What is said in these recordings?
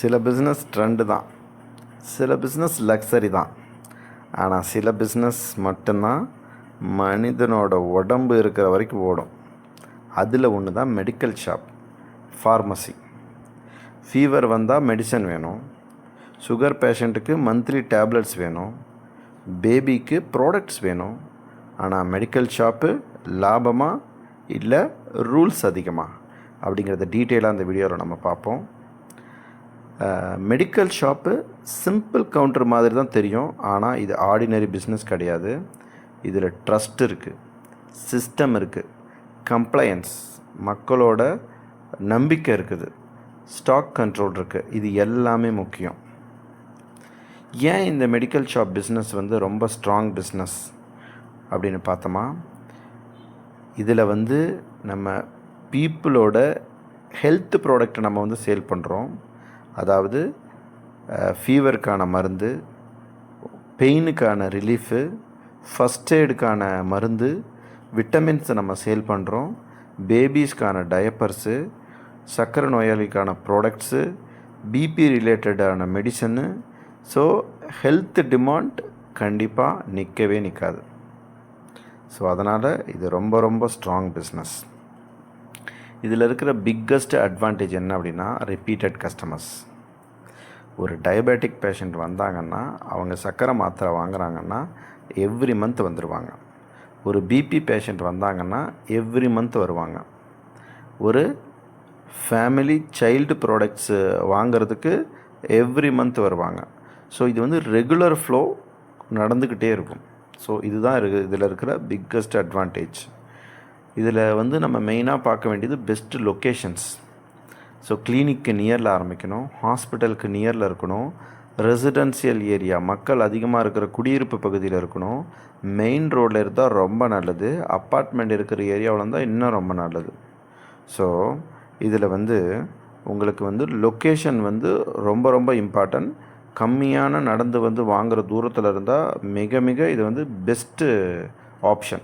சில business trend தான், சில பிஸ்னஸ் லக்ஸரி தான். ஆனால் சில பிஸ்னஸ் மட்டும்தான் மனிதனோட உடம்பு இருக்கிற வரைக்கும் ஓடும். அதில் ஒன்று தான் மெடிக்கல் ஷாப், ஃபார்மசி. ஃபீவர் வந்தால் மெடிசன் வேணும், சுகர் பேஷண்ட்டுக்கு மந்த்லி டேப்லெட்ஸ் வேணும், பேபிக்கு ப்ராடக்ட்ஸ் வேணும். ஆனால் மெடிக்கல் ஷாப்பு லாபமாக இல்லை ரூல்ஸ் அதிகமாக அப்படிங்கிறத டீட்டெயிலாக அந்த வீடியோவில் நம்ம பார்ப்போம். மெடிக்கல் ஷாப்பு சிம்பிள் கவுண்டர் மாதிரி தான் தெரியும், ஆனால் இது ஆர்டினரி பிஸ்னஸ் கிடையாது. இதில் ட்ரஸ்ட் இருக்குது, சிஸ்டம் இருக்குது, கம்ப்ளையன்ஸ், மக்களோட நம்பிக்கை இருக்குது, ஸ்டாக் கண்ட்ரோல் இருக்குது. இது எல்லாமே முக்கியம். ஏன் இந்த மெடிக்கல் ஷாப் பிஸ்னஸ் ரொம்ப ஸ்ட்ராங் பிஸ்னஸ் அப்படின்னு பார்த்தோமா, இதில் நம்ம பீப்புளோட ஹெல்த் ப்ராடக்டை நம்ம சேல் பண்ணுறோம். அதாவது ஃபீவருக்கான மருந்து, பெயினுக்கான ரிலீஃபு, ஃபஸ்ட் எய்டுக்கான மருந்து, விட்டமின்ஸை நம்ம சேல் பண்ணுறோம். பேபிஸ்க்கான டயப்பர்ஸு, சர்க்கரை நோயாளிக்கான ப்ராடக்ட்ஸு, பிபி ரிலேட்டடான மெடிசனு. ஸோ ஹெல்த் டிமாண்ட் கண்டிப்பாக நிற்கவே நிற்காது. ஸோ அதனால் இது ரொம்ப ரொம்ப ஸ்ட்ராங் பிஸ்னஸ். இதில் இருக்கிற பிக்கஸ்ட் அட்வான்டேஜ் என்ன அப்படின்னா, ரிப்பீட்டட் கஸ்டமர்ஸ். ஒரு டயபெட்டிக் பேஷண்ட் வந்தாங்கன்னா, அவங்க சர்க்கரை மாத்திரை வாங்குகிறாங்கன்னா எவ்ரி மந்த் வந்துடுவாங்க. ஒரு பிபி பேஷண்ட் வந்தாங்கன்னா எவ்ரி மந்த் வருவாங்க. ஒரு ஃபேமிலி சைல்டு ப்ராடக்ட்ஸு வாங்கிறதுக்கு எவ்ரி மந்த் வருவாங்க. ஸோ இது ரெகுலர் ஃப்ளோ நடந்துக்கிட்டே இருக்கும். ஸோ இதுதான் இதில் இருக்கிற பிக்கஸ்ட் அட்வான்டேஜ். இதில் நம்ம மெயினாக பார்க்க வேண்டியது பெஸ்ட் லொக்கேஷன்ஸ். ஸோ கிளினிக்கு நியரில் ஆரம்பிக்கணும், ஹாஸ்பிட்டலுக்கு நியரில் இருக்கணும், ரெசிடென்சியல் ஏரியா மக்கள் அதிகமாக இருக்கிற குடியிருப்பு பகுதியில் இருக்கணும், மெயின் ரோடில் இருந்தால் ரொம்ப நல்லது, அப்பார்ட்மெண்ட் இருக்கிற ஏரியாவில் இருந்தால் இன்னும் ரொம்ப நல்லது. ஸோ இதில் உங்களுக்கு லொக்கேஷன் ரொம்ப ரொம்ப இம்பார்ட்டன்ட். கம்மியான நடந்து வாங்குகிற தூரத்தில் இருந்தால் மிக மிக இது பெஸ்ட்டு ஆப்ஷன்.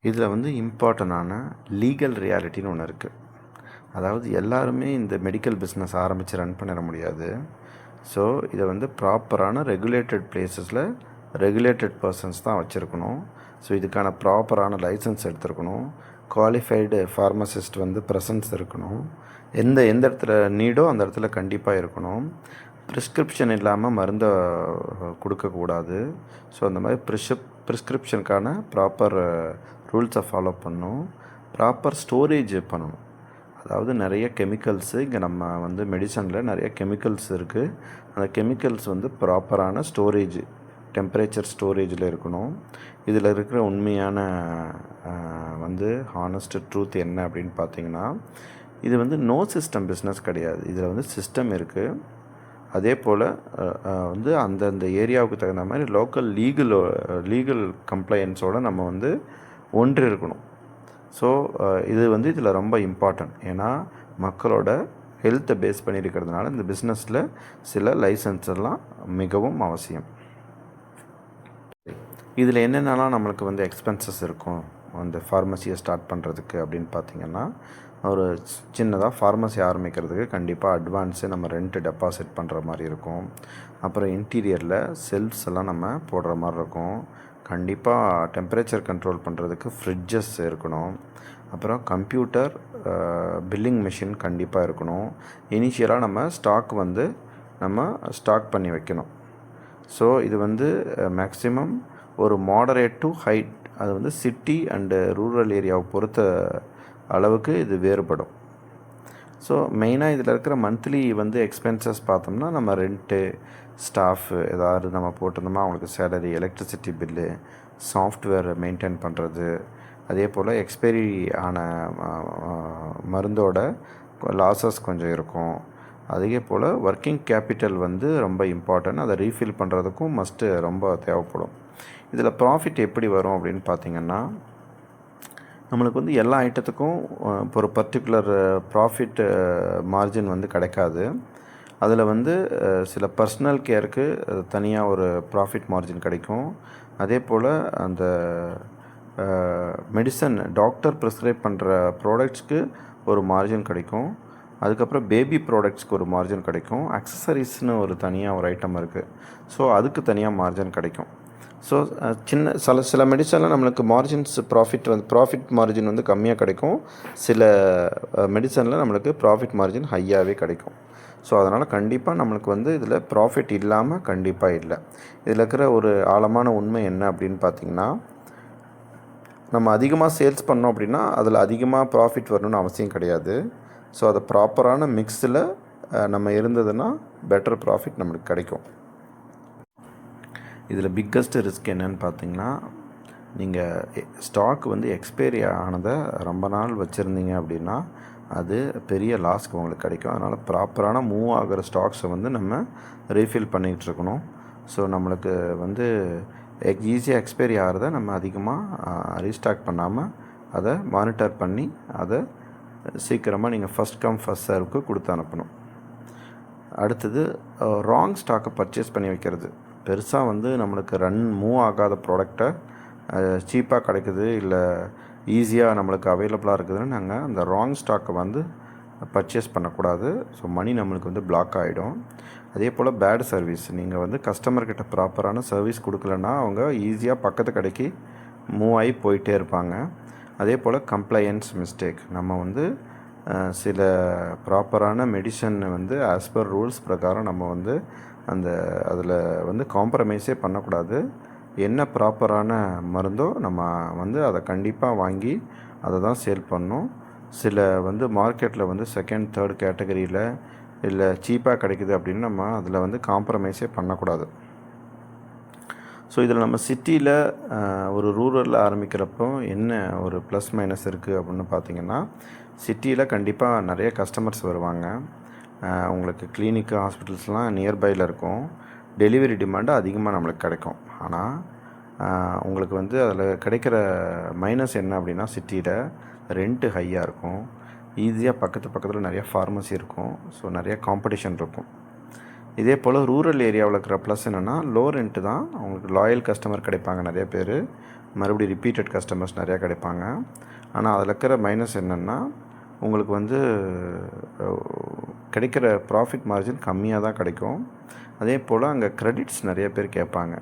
இதில் இம்பார்ட்டண்டான லீகல் ரியாலிட்டின்னு ஒன்று இருக்குது. அதாவது எல்லாருமே இந்த மெடிக்கல் பிஸ்னஸ் ஆரம்பித்து ரன் பண்ணிட முடியாது. ஸோ இதை ப்ராப்பரான ரெகுலேட்டட் பிளேஸஸில் ரெகுலேட்டட் பர்சன்ஸ் தான் வச்சுருக்கணும். ஸோ இதுக்கான ப்ராப்பரான லைசன்ஸ் எடுத்துருக்கணும். குவாலிஃபைடு ஃபார்மசிஸ்ட் ப்ரெசன்ஸ் இருக்கணும். எந்த இடத்துல நீடோ அந்த இடத்துல கண்டிப்பாக இருக்கணும். ப்ரிஸ்கிரிப்ஷன் இல்லாமல் மருந்தை கொடுக்கக்கூடாது. ஸோ அந்த மாதிரி ப்ரிஸ்கிரிப்ஷனுக்கான ப்ராப்பர் ரூல்ஸை ஃபாலோ பண்ணணும். ப்ராப்பர் ஸ்டோரேஜ் பண்ணணும். அதாவது நிறைய கெமிக்கல்ஸு இங்கே நம்ம மெடிசனில் நிறைய கெமிக்கல்ஸ் இருக்குது. அந்த கெமிக்கல்ஸ் ப்ராப்பரான ஸ்டோரேஜ், டெம்பரேச்சர் ஸ்டோரேஜில் இருக்கணும். இதில் இருக்கிற உண்மையான ஹானஸ்ட் ட்ரூத் என்ன அப்படின்னு பார்த்தீங்கன்னா, இது நோ சிஸ்டம் பிஸ்னஸ் கிடையாது. இதில் சிஸ்டம் இருக்குது. அதே போல் அந்தந்த ஏரியாவுக்கு தகுந்த மாதிரி லோக்கல் லீகல் கம்ப்ளைண்ட்ஸோடு நம்ம ஒன்று இருக்கணும். ஸோ இது இதில் ரொம்ப இம்பார்ட்டன்ட். ஏன்னா மக்களோட ஹெல்த்தை பேஸ் பண்ணியிருக்கிறதுனால இந்த பிஸ்னஸில் சில லைசன்ஸ் எல்லாம் மிகவும் அவசியம். இதில் என்னென்னலாம் நம்மளுக்கு எக்ஸ்பென்சஸ் இருக்கும் அந்த ஃபார்மசியை ஸ்டார்ட் பண்ணுறதுக்கு அப்படின்னு பார்த்திங்கன்னா, ஒரு சின்னதாக ஃபார்மசி ஆரம்பிக்கிறதுக்கு கண்டிப்பாக அட்வான்ஸு நம்ம ரெண்ட்டு டெபாசிட் பண்ணுற மாதிரி இருக்கும். அப்புறம் இன்டீரியரில் செல்ஃப்ஸ் எல்லாம் நம்ம போடுற மாதிரி இருக்கும். கண்டிப்பாக டெம்பரேச்சர் கண்ட்ரோல் பண்ணுறதுக்கு ஃப்ரிட்ஜஸ் இருக்கணும். அப்புறம் கம்ப்யூட்டர், பில்லிங் மிஷின் கண்டிப்பாக இருக்கணும். இனிஷியலாக நம்ம ஸ்டாக் நம்ம ஸ்டாக் பண்ணி வைக்கணும். ஸோ இது மேக்ஸிமம் ஒரு மாடரேட் டு ஹைட், அது சிட்டி அண்டு ரூரல் ஏரியாவை பொறுத்த அளவுக்கு இது வேறுபடும். ஸோ மெயினாக இதில் இருக்கிற மந்த்லி எக்ஸ்பென்சஸ் பார்த்தோம்னா, நம்ம ரெண்ட்டு, ஸ்டாஃபு ஏதாவது நம்ம போட்டிருந்தோம்னா அவங்களுக்கு salary, electricity bill, software maintain பண்ணுறது, அதே போல் எக்ஸ்பைரி ஆன மருந்தோட லாஸஸ் கொஞ்சம் இருக்கும். அதே போல் ஒர்க்கிங் கேபிட்டல் ரொம்ப இம்பார்ட்டன்ட். அதை ரீஃபில் பண்ணுறதுக்கும் மஸ்ட்டு ரொம்ப தேவைப்படும். இதில் ப்ராஃபிட் எப்படி வரும் அப்படின்னு பார்த்திங்கன்னா, நம்மளுக்கு எல்லா ஐட்டத்துக்கும் ஒரு பர்டிகுலர் ப்ராஃபிட் மார்ஜின் கிடைக்காது. அதில் சில பர்சனல் கேருக்கு தனியாக ஒரு ப்ராஃபிட் மார்ஜின் கிடைக்கும். அதே போல் அந்த மெடிசன் டாக்டர் ப்ரிஸ்கிரைப் பண்ணுற ப்ராடக்ட்ஸ்க்கு ஒரு மார்ஜின் கிடைக்கும். அதுக்கப்புறம் பேபி ப்ராடக்ட்ஸ்க்கு ஒரு மார்ஜின் கிடைக்கும். அக்சசரிஸ்னு ஒரு தனியாக ஒரு ஐட்டம் இருக்குது. ஸோ அதுக்கு தனியாக மார்ஜின் கிடைக்கும். ஸோ சில மெடிசனில் நம்மளுக்கு ப்ராஃபிட் மார்ஜின் வந்து கம்மியாக கிடைக்கும். சில மெடிசனில் நம்மளுக்கு ப்ராஃபிட் மார்ஜின் ஹையாகவே கிடைக்கும். ஸோ அதனால் கண்டிப்பாக நம்மளுக்கு வந்து இதில் ப்ராஃபிட் இல்லாமல் கண்டிப்பாக இல்லை. இதில் இருக்கிற ஒரு ஆழமான உண்மை என்ன அப்படின்னு பார்த்திங்கன்னா, நம்ம அதிகமாக சேல்ஸ் பண்ணோம் அப்படின்னா அதில் அதிகமாக ப்ராஃபிட் வரணும்னு அவசியம் கிடையாது. ஸோ அதை ப்ராப்பரான மிக்ஸில் நம்ம இருந்ததுன்னா பெட்டர் ப்ராஃபிட் நம்மளுக்கு கிடைக்கும். இதில் பிக்கஸ்ட் ரிஸ்க் என்னன்னு பார்த்தீங்கன்னா, நீங்கள் ஸ்டாக் வந்து எக்ஸ்பைரி ஆனதை ரொம்ப நாள் வச்சுருந்தீங்க அப்படின்னா அது பெரிய லாஸ்க்கு உங்களுக்கு கிடைக்கும். அதனால் ப்ராப்பரான மூவ் ஆகிற ஸ்டாக்ஸை வந்து நம்ம ரீஃபில் பண்ணிகிட்டு இருக்கணும். ஸோ நம்மளுக்கு வந்து ஈஸியாக எக்ஸ்பைரி ஆகிறத நம்ம அதிகமாக ரீஸ்டாக் பண்ணாமல் அதை மானிட்டர் பண்ணி அதை சீக்கிரமாக நீங்கள் ஃபஸ்ட் கம் ஃபஸ்ட் சர்வுக்கு கொடுத்து அனுப்பணும். அடுத்தது ராங் ஸ்டாக்கை பர்ச்சேஸ் பண்ணி வைக்கிறது. பெருசாக வந்து நம்மளுக்கு மூவ் ஆகாத ப்ராடக்டை சீப்பாக கிடைக்குது, இல்லை ஈஸியாக நம்மளுக்கு அவைலபிளாக இருக்குதுன்னு நாங்கள் அந்த ராங் ஸ்டாக்கை வந்து பர்ச்சேஸ் பண்ணக்கூடாது. ஸோ மணி நம்மளுக்கு வந்து பிளாக் ஆகிடும். அதே போல் பேட் சர்வீஸ், நீங்கள் வந்து கஸ்டமர்கிட்ட ப்ராப்பரான சர்வீஸ் கொடுக்கலன்னா அவங்க ஈஸியாக பக்கத்து கடைக்கு மூவ் ஆகி போயிட்டே இருப்பாங்க. அதே போல் கம்ப்ளையன்ஸ் மிஸ்டேக், நம்ம வந்து சில ப்ராப்பரான மெடிசன் வந்து ஆஸ் பர் ரூல்ஸ் பிரகாரம் நம்ம வந்து அதில் வந்து காம்ப்ரமைஸே பண்ணக்கூடாது. என்ன ப்ராப்பரான மருந்தோ நம்ம வந்து அதை கண்டிப்பாக வாங்கி அதை தான் சேல் பண்ணணும். சில வந்து மார்க்கெட்டில் வந்து செகண்ட் தேர்ட் கேட்டகரியில் இல்லை சீப்பாக கிடைக்குது அப்படின்னு நம்ம அதில் வந்து காம்ப்ரமைஸே பண்ணக்கூடாது. ஸோ இதில் நம்ம சிட்டியில் ஒரு ரூரலில் ஆரம்பிக்கிறப்போ என்ன ஒரு ப்ளஸ் மைனஸ் இருக்குது அப்படின்னு பார்த்திங்கன்னா, சிட்டியில் கண்டிப்பாக நிறைய கஸ்டமர்ஸ் வருவாங்க. உங்களுக்கு கிளினிக்கு ஹாஸ்பிட்டல்ஸ்லாம் நியர்பையில் இருக்கும். டெலிவரி டிமாண்டு அதிகமாக நம்மளுக்கு கிடைக்கும். ஆனால் உங்களுக்கு வந்து அதில் கிடைக்கிற மைனஸ் என்ன அப்படின்னா, சிட்டியில் ரெண்ட்டு ஹையாக இருக்கும். ஈஸியாக பக்கத்தில் நிறைய ஃபார்மசி இருக்கும். ஸோ நிறைய காம்படிஷன் இருக்கும். இதே போல் ரூரல் ஏரியாவில் இருக்கிற ப்ளஸ் என்னென்னா, லோ ரெண்ட்டு தான். அவங்களுக்கு லாயல் கஸ்டமர் கிடைப்பாங்க நிறைய பேர், மறுபடியும் ரிப்பீட்டட் கஸ்டமர்ஸ் நிறையா கிடைப்பாங்க. ஆனால் அதில் இருக்கிற மைனஸ் என்னென்னா, உங்களுக்கு வந்து கிடைக்கிற ப்ராஃபிட் மார்ஜின் கம்மியாக தான் கிடைக்கும். அதே போல் அங்கே க்ரெடிட்ஸ் நிறைய பேர் கேட்பாங்க.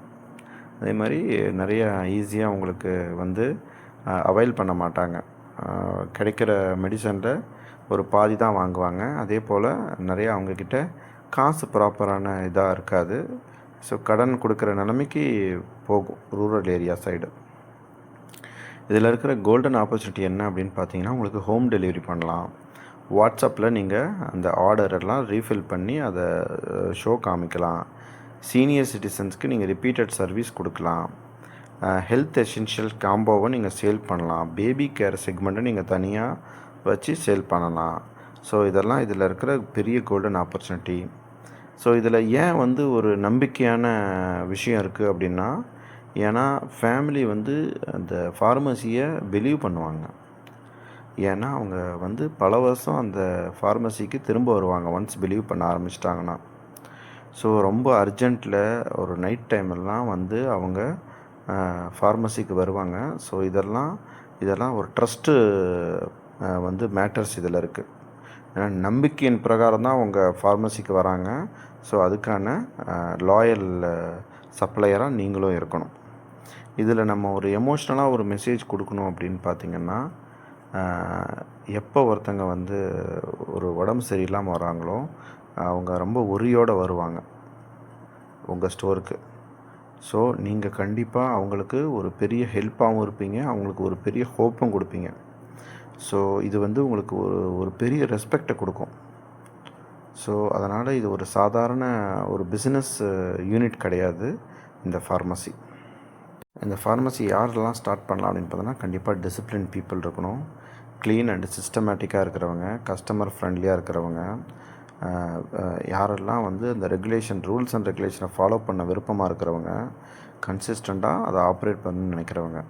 அதே மாதிரி நிறைய ஈஸியாக உங்களுக்கு வந்து அவைல் பண்ண மாட்டாங்க. கிடைக்கிற மெடிசனில் ஒரு பாதி தான் வாங்குவாங்க. அதே போல் நிறையா அவங்கக்கிட்ட காசு ப்ராப்பரான இதாக இருக்காது. ஸோ கடன் கொடுக்குற நிலைமைக்கு போகும் ரூரல் ஏரியா சைடு. இதில் இருக்கிற கோல்டன் ஆப்பர்ச்சுனிட்டி என்ன அப்படின்னு பார்த்தீங்கன்னா, உங்களுக்கு ஹோம் டெலிவரி பண்ணலாம். வாட்ஸ்அப்பில் நீங்கள் அந்த ஆர்டரெல்லாம் ரீஃபில் பண்ணி அதை ஷோ காமிக்கலாம். சீனியர் சிட்டிசன்ஸ்க்கு நீங்கள் ரிப்பீட்டட் சர்வீஸ் கொடுக்கலாம். ஹெல்த் எசென்ஷியல் காம்போவை நீங்கள் சேல் பண்ணலாம். பேபி கேர் செக்மெண்ட்டை நீங்கள் தனியாக வச்சு சேல் பண்ணலாம். ஸோ இதெல்லாம் இதில் இருக்கிற பெரிய கோல்டன் ஆப்பர்ச்சுனிட்டி. ஸோ இதில் ஏன் வந்து ஒரு நம்பிக்கையான விஷயம் இருக்குது அப்படின்னா, ஏன்னா ஃபேமிலி வந்து அந்த ஃபார்மசியை பிலீவ் பண்ணுவாங்க. ஏன்னா அவங்க வந்து பல வருஷம் அந்த ஃபார்மசிக்கு திரும்ப வருவாங்க ஒன்ஸ் பிலீவ் பண்ண ஆரம்பிச்சிட்டாங்கன்னா. ஸோ ரொம்ப அர்ஜெண்ட்டில் ஒரு நைட் டைமெல்லாம் வந்து அவங்க ஃபார்மசிக்கு வருவாங்க. ஸோ இதெல்லாம் ஒரு ட்ரஸ்ட்டு வந்து மேட்டர்ஸ் இதில் இருக்குது. ஏன்னா நம்பிக்கையின் பிரகாரம் தான் அவங்க ஃபார்மசிக்கு வராங்க. ஸோ அதுக்கான லாயல் சப்ளையராக நீங்களும் இருக்கணும். இதில் நம்ம ஒரு எமோஷ்னலாக ஒரு மெசேஜ் கொடுக்கணும் அப்படின்னு பார்த்திங்கன்னா, எப்போ ஒருத்தங்க வந்து ஒரு உடம்பு சரியில்லாமல் வராங்களோ அவங்க ரொம்ப ஒரியோடு வருவாங்க உங்கள் ஸ்டோருக்கு. ஸோ நீங்கள் கண்டிப்பாக அவங்களுக்கு ஒரு பெரிய ஹெல்ப்பாகவும் இருப்பீங்க, அவங்களுக்கு ஒரு பெரிய ஹோப்பும் கொடுப்பீங்க. ஸோ இது வந்து உங்களுக்கு ஒரு பெரிய ரெஸ்பெக்டை கொடுக்கும். ஸோ அதனால் இது ஒரு சாதாரண ஒரு பிஸ்னஸ் யூனிட் கிடையாது இந்த ஃபார்மசி. இந்த ஃபார்மசி யாரெல்லாம் ஸ்டார்ட் பண்ணலாம் அப்படின்னு பார்த்தோன்னா, கண்டிப்பாக டிசிப்ளின் பீப்புள் இருக்கணும். க்ளீன் அண்ட் சிஸ்டமேட்டிக்காக இருக்கிறவங்க, கஸ்டமர் ஃப்ரெண்ட்லியாக இருக்கிறவங்க, யாரெல்லாம் வந்து அந்த ரூல்ஸ் அண்ட் ரெகுலேஷனை ஃபாலோ பண்ண விருப்பமாக இருக்கிறவங்க, கன்சிஸ்டண்ட்டாக அதை ஆப்ரேட் பண்ணணும்னு நினைக்கிறவங்க.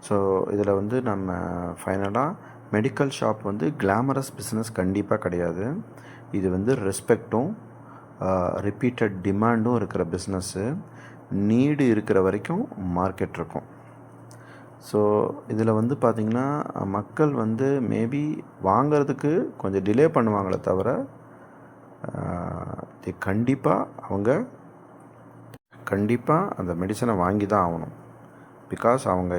ஸோ இதில் வந்து நம்ம ஃபைனலாக மெடிக்கல் ஷாப் வந்து கிளாமரஸ் பிஸ்னஸ் கண்டிப்பாக கிடையாது. இது வந்து ரெஸ்பெக்டும் ரிப்பீட்டட் டிமாண்டும் இருக்கிற பிஸ்னஸ்ஸு. நீடு இருக்கிற வரைக்கும் மார்க்கெட் இருக்கும். ஸோ இதில் வந்து பார்த்திங்கன்னா மக்கள் வந்து மேபி வாங்கிறதுக்கு கொஞ்சம் டிலே பண்ணுவாங்களே தவிர கண்டிப்பாக அந்த மெடிசனை வாங்கி தான் ஆகணும். பிகாஸ் அவங்க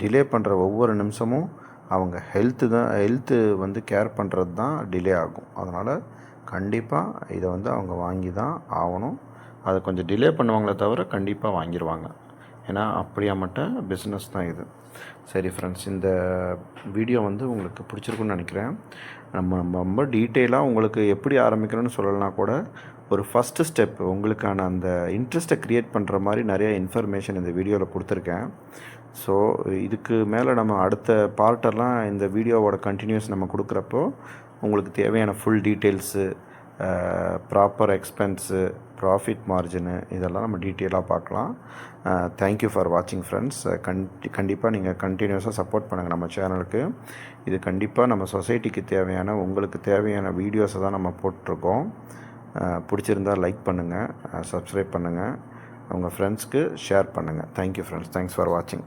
டிலே பண்ணுற ஒவ்வொரு நிமிஷமும் அவங்க ஹெல்த்து வந்து கேர் பண்ணுறது தான் டிலே ஆகும். அதனால் கண்டிப்பாக இதை வந்து அவங்க வாங்கி தான் ஆகணும். அதை கொஞ்சம் டிலே பண்ணுவாங்களே தவிர கண்டிப்பாக வாங்கிடுவாங்க. ஏன்னா அப்படியாமட்ட பிஸ்னஸ் தான் இது. சரி ஃப்ரெண்ட்ஸ், இந்த வீடியோ வந்து உங்களுக்கு பிடிச்சிருக்குன்னு நினைக்கிறேன். நம்ம ரொம்ப டீட்டெயிலாக உங்களுக்கு எப்படி ஆரம்பிக்கணும்னு சொல்லலைனா கூட ஒரு ஃபஸ்ட்டு ஸ்டெப் உங்களுக்கான அந்த இன்ட்ரெஸ்ட்டை க்ரியேட் பண்ணுற மாதிரி நிறைய இன்ஃபர்மேஷன் இந்த வீடியோவில் கொடுத்துருக்கேன். ஸோ இதுக்கு மேலே நம்ம அடுத்த பார்ட்டெல்லாம் இந்த வீடியோவோட கண்டினியூஸ் நம்ம கொடுக்குறப்போ உங்களுக்கு தேவையான full details, proper expense, profit margin இதெல்லாம் நம்ம டீட்டெயிலாக பார்க்கலாம். தேங்க்யூ ஃபார் வாட்சிங் ஃப்ரெண்ட்ஸ். கண்டிப்பாக நீங்கள் கண்டினியூஸாக சப்போர்ட் பண்ணுங்கள் நம்ம சேனலுக்கு. இது கண்டிப்பாக நம்ம சொசைட்டிக்கு தேவையான உங்களுக்கு தேவையான வீடியோஸை தான் நம்ம போட்டிருக்கோம். பிடிச்சிருந்தால் லைக் பண்ணுங்கள், சப்ஸ்கிரைப் பண்ணுங்கள், உங்கள் ஃப்ரெண்ட்ஸ்க்கு ஷேர் பண்ணுங்கள். Thank you friends. தேங்க்ஸ் ஃபார் வாட்சிங்.